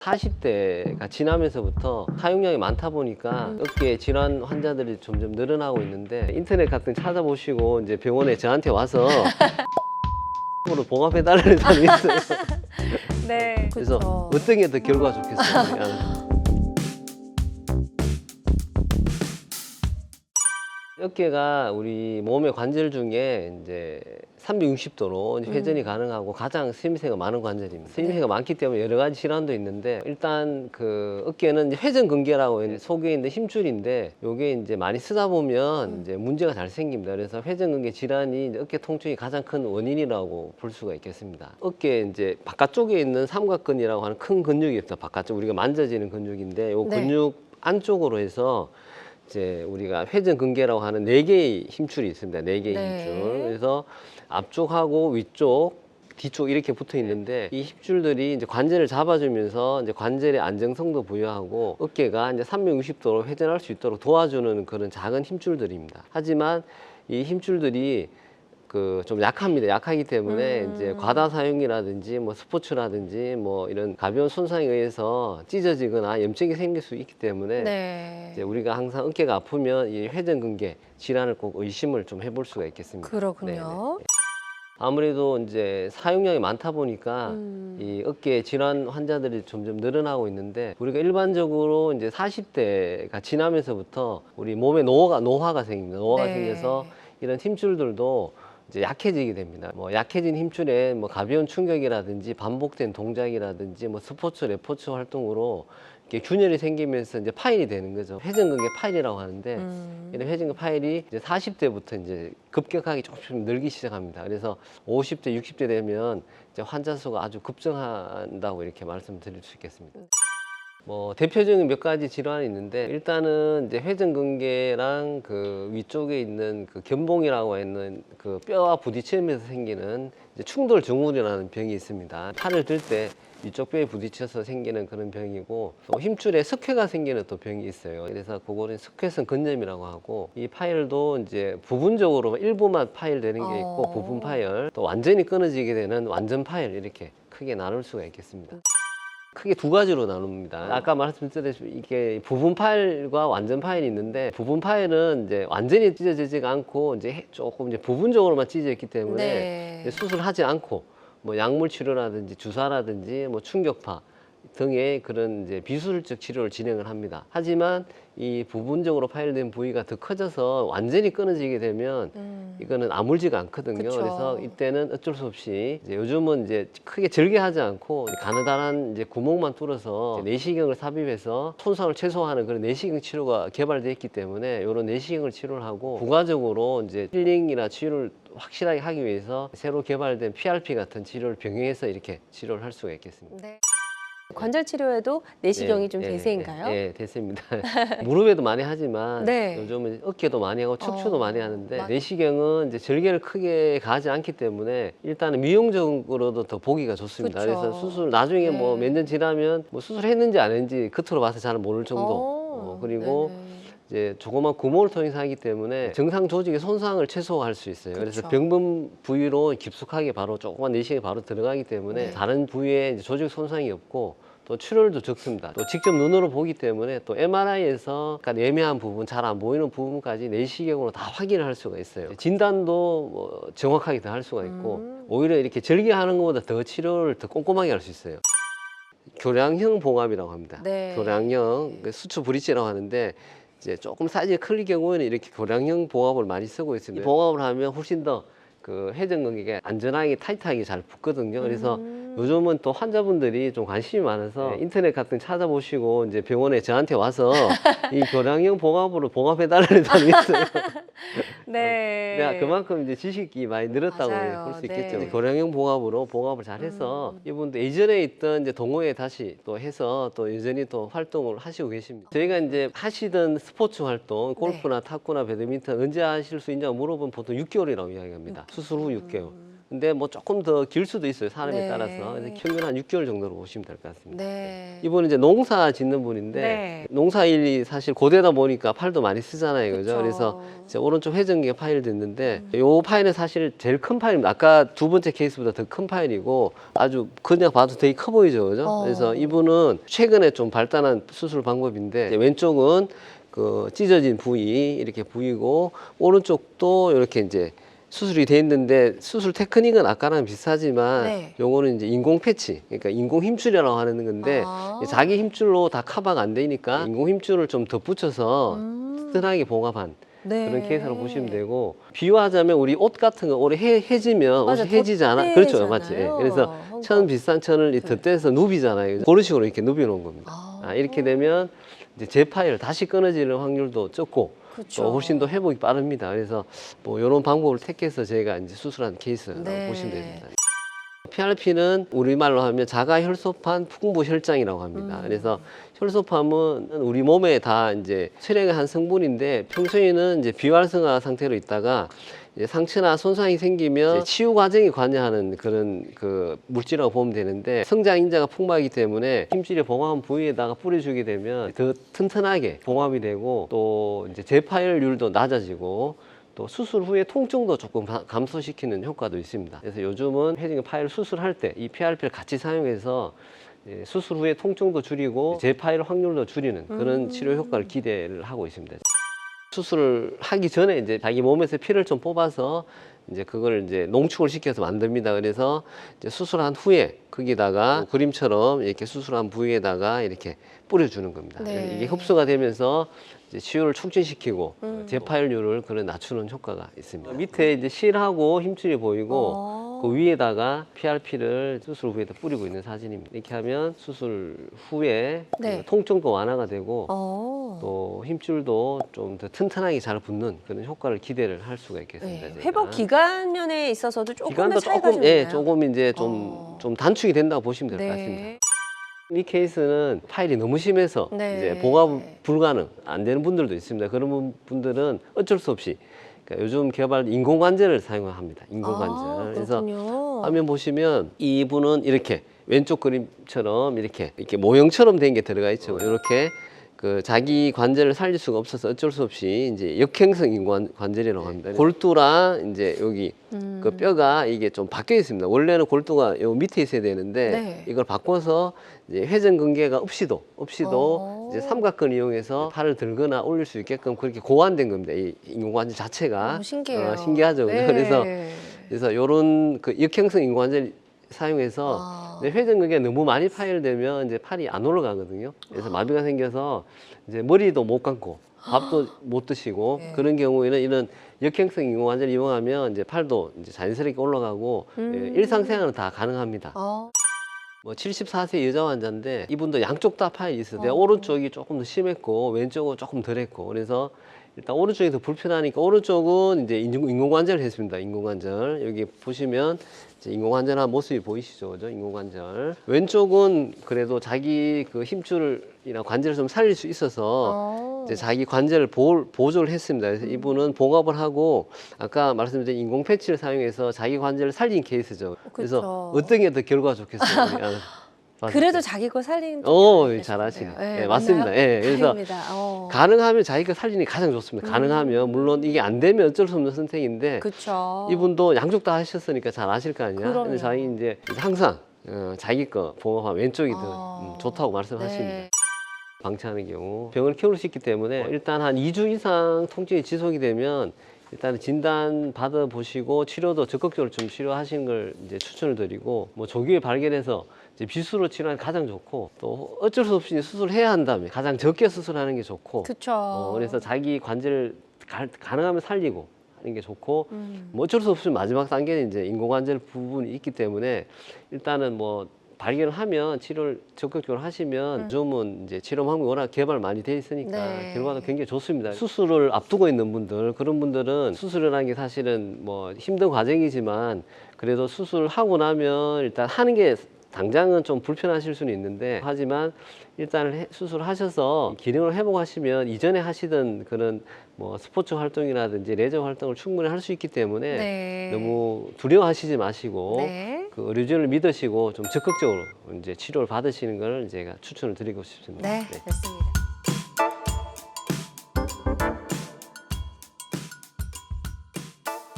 40대가 지나면서부터 사용량이 많다 보니까 어깨 질환 환자들이 점점 늘어나고 있는데 인터넷 같은 거 찾아보시고 이제 병원에 저한테 와서 봉합해 달라는 사람이 있어요. 네. 그래서 그쵸. 어떤 게 더 결과가 좋겠어요? 어깨가 우리 몸의 관절 중에 이제 360도로 회전이 가능하고 가장 스임새가 많은 관절입니다. 스임새가 많기 때문에 여러 가지 질환도 있는데 일단 그 어깨는 이제 회전근개라고 속에 있는 힘줄인데 요게 이제 많이 쓰다 보면 이제 문제가 잘 생깁니다. 그래서 회전근개 질환이 이제 어깨 통증이 가장 큰 원인이라고 볼 수가 있겠습니다. 어깨 이제 바깥쪽에 있는 삼각근이라고 하는 큰 근육이 있어요. 바깥쪽 우리가 만져지는 근육인데 요 네. 근육 안쪽으로 해서 이제 우리가 회전근개라고 하는 4개의 힘줄이 있습니다. 4개의 네. 힘줄. 그래서 앞쪽하고 위쪽, 뒤쪽 이렇게 붙어 있는데 이 힘줄들이 이제 관절을 잡아주면서 이제 관절의 안정성도 부여하고 어깨가 이제 360도로 회전할 수 있도록 도와주는 그런 작은 힘줄들입니다. 하지만 이 힘줄들이 좀 약합니다. 약하기 때문에 이제 과다 사용이라든지 뭐 스포츠라든지 뭐 이런 가벼운 손상에 의해서 찢어지거나 염증이 생길 수 있기 때문에 네. 이제 우리가 항상 어깨가 아프면 이 회전근개 질환을 꼭 의심을 좀 해볼 수가 있겠습니다. 그렇군요. 네네. 아무래도 이제 사용량이 많다 보니까 이 어깨 질환 환자들이 점점 늘어나고 있는데 우리가 일반적으로 이제 40대가 지나면서부터 우리 몸에 노화가 생깁니다. 노화가 네. 생겨서 이런 힘줄들도 이제 약해지게 됩니다. 뭐 약해진 힘줄에 뭐 가벼운 충격이라든지 반복된 동작이라든지 뭐 스포츠, 레포츠 활동으로 이렇게 균열이 생기면서 이제 파열이 되는 거죠. 회전근개 파열이라고 하는데 이런 회전근개 파열이 이제 40대부터 이제 급격하게 조금씩 늘기 시작합니다. 그래서 50대, 60대 되면 이제 환자 수가 아주 급증한다고 이렇게 말씀드릴 수 있겠습니다. 뭐 대표적인 몇 가지 질환이 있는데 일단은 이제 회전근개랑 그 위쪽에 있는 그 견봉이라고 하는 그 뼈와 부딪히면서 생기는 이제 충돌 증후군이라는 병이 있습니다. 팔을 들 때 위쪽 뼈에 부딪혀서 생기는 그런 병이고 또 힘줄에 석회가 생기는 또 병이 있어요. 그래서 그거는 석회성 근염이라고 하고 이 파열도 이제 부분적으로 일부만 파열되는 게 있고 부분 파열 또 완전히 끊어지게 되는 완전 파열 이렇게 크게 나눌 수가 있겠습니다. 크게 두 가지로 나눕니다. 아까 말씀드렸듯이 이게 부분 파열과 완전 파열이 있는데 부분 파열은 이제 완전히 찢어지지가 않고 이제 조금 이제 부분적으로만 찢어져 있기 때문에 네. 이제 수술하지 않고 뭐 약물 치료라든지 주사라든지 뭐 충격파 등의 그런 이제 비수술적 치료를 진행을 합니다. 하지만 이 부분적으로 파열된 부위가 더 커져서 완전히 끊어지게 되면 이거는 아물지가 않거든요. 그쵸. 그래서 이때는 어쩔 수 없이 이제 요즘은 이제 크게 절개하지 않고 가느다란 이제 구멍만 뚫어서 이제 내시경을 삽입해서 손상을 최소화하는 그런 내시경 치료가 개발되어 있기 때문에 이런 내시경을 치료를 하고 부가적으로 이제 힐링이나 치료를 확실하게 하기 위해서 새로 개발된 PRP 같은 치료를 병행해서 이렇게 치료를 할 수가 있겠습니다. 네. 관절 치료에도 내시경이 좀 네, 대세인가요? 네, 됐습니다. 무릎에도 많이 하지만 네. 요즘은 어깨도 많이 하고 척추도 많이 하는데 맞- 내시경은 이제 절개를 크게 가지 않기 때문에 일단은 미용적으로도 더 보기가 좋습니다. 그쵸. 그래서 수술 나중에 뭐 네. 몇 년 지나면 뭐 수술했는지 안 했는지 겉으로 봐서 잘 모를 정도. 그리고 네네. 이제 조그만 구멍을 통해서 하기 때문에 정상 조직의 손상을 최소화할 수 있어요. 그래서 그쵸. 병분 부위로 깊숙하게 바로 조그만 내시경이 바로 들어가기 때문에 네. 다른 부위에 이제 조직 손상이 없고 또 출혈도 적습니다. 또 직접 눈으로 보기 때문에 또 MRI에서 약간 애매한 부분, 잘 안 보이는 부분까지 내시경으로 다 확인을 할 수가 있어요. 진단도 뭐 정확하게 더 할 수가 있고 오히려 이렇게 절개하는 것보다 더 치료를 더 꼼꼼하게 할 수 있어요. 교량형 봉합이라고 합니다. 네. 교량형 수축 브릿지라고 하는데 이제 조금 사이즈가 클 경우에는 이렇게 교량형 봉합을 많이 쓰고 있습니다. 이 봉합을 하면 훨씬 더 그 회전근개가 안전하게 타이트하게 잘 붙거든요. 그래서 요즘은 또 환자분들이 좀 관심이 많아서 인터넷 같은 거 찾아보시고 이제 병원에 저한테 와서 이 교량형 봉합으로 봉합해 달라는 사람이 있어요. 네. 내가 그만큼 이제 지식이 많이 늘었다고 맞아요. 볼 수 네. 있겠죠. 교량형 봉합으로 봉합을 잘 해서 이분도 예전에 있던 이제 동호회 다시 또 해서 또 여전히 또 활동을 하시고 계십니다. 저희가 이제 하시던 스포츠 활동, 골프나 탁구나 배드민턴 언제 하실 수 있냐고 물어보면 보통 6개월이라고 이야기합니다. 수술 후 6개월. 근데 뭐 조금 더 길 수도 있어요. 사람에 네. 따라서. 그래서 평균 한 6개월 정도로 보시면 될 것 같습니다. 네. 이분은 이제 농사 짓는 분인데 네. 농사 일이 사실 고되다 보니까 팔도 많이 쓰잖아요. 그죠? 그쵸. 그래서 이제 오른쪽 회전기가 파일이 됐는데 요 파일은 사실 제일 큰 파일입니다. 아까 두 번째 케이스보다 더 큰 파일이고 아주 그냥 봐도 되게 커 보이죠. 그죠? 그래서 이분은 최근에 좀 발달한 수술 방법인데 이제 왼쪽은 그 찢어진 부위 이렇게 부위고 오른쪽도 이렇게 이제 수술이 돼 있는데 수술 테크닉은 아까랑 비슷하지만 네. 요거는 이제 인공 패치, 그러니까 인공 힘줄이라고 하는 건데 아. 자기 힘줄로 다 커버가 안 되니까 인공 힘줄을 좀 덧붙여서 튼튼하게 봉합한 네. 그런 케이스로 보시면 되고, 비유하자면 우리 옷 같은 거 오래 해지면 맞아, 옷이 해지잖아. 덧대잖아요. 그렇죠, 맞지. 예. 그래서 천 비싼 천을 이 덧대서 누비잖아요. 그런 식으로 이렇게 누비 놓은 겁니다. 이렇게 되면 이제 재파일 다시 끊어지는 확률도 적고 그쵸. 또 훨씬 더 회복이 빠릅니다. 그래서 뭐 이런 방법을 택해서 저희가 이제 수술한 케이스라고 네. 보시면 됩니다. PRP는 우리말로 하면 자가혈소판 풍부혈장이라고 합니다. 그래서 혈소판은 우리 몸에 다 이제 혈액의 한 성분인데 평소에는 이제 비활성화 상태로 있다가 이제 상처나 손상이 생기면 이제 치유 과정이 관여하는 그런 그 물질이라고 보면 되는데, 성장 인자가 풍부하기 때문에 힘줄이 봉합한 부위에다가 뿌려주게 되면 더 튼튼하게 봉합이 되고 또 이제 재파열률도 낮아지고 또 수술 후에 통증도 조금 감소시키는 효과도 있습니다. 그래서 요즘은 회전기 파일 수술할 때 이 PRP를 같이 사용해서 수술 후에 통증도 줄이고 재파일 확률도 줄이는 그런 치료 효과를 기대를 하고 있습니다. 수술을 하기 전에 이제 자기 몸에서 피를 좀 뽑아서 이제 그걸 이제 농축을 시켜서 만듭니다. 그래서 이제 수술한 후에 거기다가 그림처럼 이렇게 수술한 부위에다가 이렇게 뿌려주는 겁니다. 네. 이게 흡수가 되면서 이제 치유를 촉진시키고 재파열률을 그런 낮추는 효과가 있습니다. 밑에 이제 실하고 힘줄이 보이고 그 위에다가 PRP를 수술 후에다 뿌리고 있는 사진입니다. 이렇게 하면 수술 후에 네. 그 통증도 완화가 되고 어. 또 힘줄도 좀 더 튼튼하게 잘 붙는 그런 효과를 기대를 할 수가 있겠습니다. 네. 저희가. 회복 기간 면에 있어서도 조금의 기간도 차이가 조금 좀 있나요? 조금 이제 좀 단축이 된다고 보시면 될 것 같습니다. 네. 이 케이스는 파일이 너무 심해서 네. 이제 봉합 불가능 안 되는 분들도 있습니다. 그런 분들은 어쩔 수 없이 그러니까 요즘 개발 인공관절을 사용합니다. 인공관절. 그래서 그렇군요. 화면 보시면 이분은 이렇게 왼쪽 그림처럼 이렇게 모형처럼 된 게 들어가 있죠. 이렇게 그 자기 관절을 살릴 수가 없어서 어쩔 수 없이 이제 역행성 인공관절이라고 합니다. 골두랑 이제 여기 그 뼈가 이게 좀 바뀌어 있습니다. 원래는 골두가 요 밑에 있어야 되는데 네. 이걸 바꿔서 이제 회전근개가 없이도 이제 삼각근 이용해서 팔을 들거나 올릴 수 있게끔 그렇게 고안된 겁니다. 이 인공관절 자체가. 너무 신기해요. 신기하죠. 네. 그래서 요런 그 역행성 인공관절 사용해서 회전근개가 너무 많이 파열되면 이제 팔이 안 올라가거든요. 그래서 마비가 생겨서 이제 머리도 못 감고 밥도 못 드시고 네. 그런 경우에는 이런 역행성 인공관절 이용하면 이제 팔도 이제 자연스럽게 올라가고 일상생활은 다 가능합니다. 뭐 74세 여자 환자인데 이분도 양쪽 다 파열이 있어요. 오른쪽이 조금 더 심했고 왼쪽은 조금 덜했고, 그래서 일단 오른쪽이 더 불편하니까 오른쪽은 이제 인공관절을 했습니다. 인공관절 여기 보시면 이제 인공관절한 모습이 보이시죠, 그죠? 인공관절. 왼쪽은 그래도 자기 그 힘줄이나 관절을 좀 살릴 수 있어서 이제 자기 관절을 보조를 했습니다. 그래서 이분은 봉합을 하고 아까 말씀드린 인공 패치를 사용해서 자기 관절을 살린 케이스죠. 그래서 그쵸. 어떤 게 더 결과가 좋겠어요? 우리 봤을 그래도 때. 자기 거 살리는 잘하시네. 네, 맞습니다. 맞나요? 예, 그래서 다행입니다. 가능하면 자기가 살리는 게 가장 좋습니다. 가능하면 물론 이게 안 되면 어쩔 수 없는 선택인데 그렇죠. 이분도 양쪽 다 하셨으니까 잘 아실 거 아니야. 그럼요. 근데 자기 이제 항상 자기 거 봉합하면 왼쪽이 더 좋다고 말씀하십니다. 네. 방치하는 경우 병을 키울 수 있기 때문에 일단 한 2주 이상 통증이 지속이 되면 일단 진단 받아 보시고 치료도 적극적으로 좀 치료하시는 걸 이제 추천을 드리고, 뭐 조기에 발견해서 이제 비수로 치료하는 게 가장 좋고, 또 어쩔 수 없이 수술해야 한다면 가장 적게 수술하는 게 좋고, 그렇죠. 그래서 자기 관절을 가능하면 살리고 하는 게 좋고, 뭐 어쩔 수 없이 마지막 단계는 이제 인공관절 부분이 있기 때문에 일단은 뭐 발견을 하면 치료를 적극적으로 하시면 요즘은 이제 치료 방법이 워낙 개발 많이 돼 있으니까 네. 결과도 굉장히 좋습니다. 수술을 앞두고 있는 분들, 그런 분들은 수술이라는 게 사실은 뭐 힘든 과정이지만 그래도 수술하고 나면 일단 하는 게 당장은 좀 불편하실 수는 있는데 하지만 일단 수술하셔서 기능을 회복하시면 이전에 하시던 그런 뭐 스포츠 활동이라든지 레저 활동을 충분히 할 수 있기 때문에 네. 너무 두려워하시지 마시고 네. 그 의료진을 믿으시고 좀 적극적으로 이제 치료를 받으시는 걸 제가 추천을 드리고 싶습니다. 네, 됐습니다.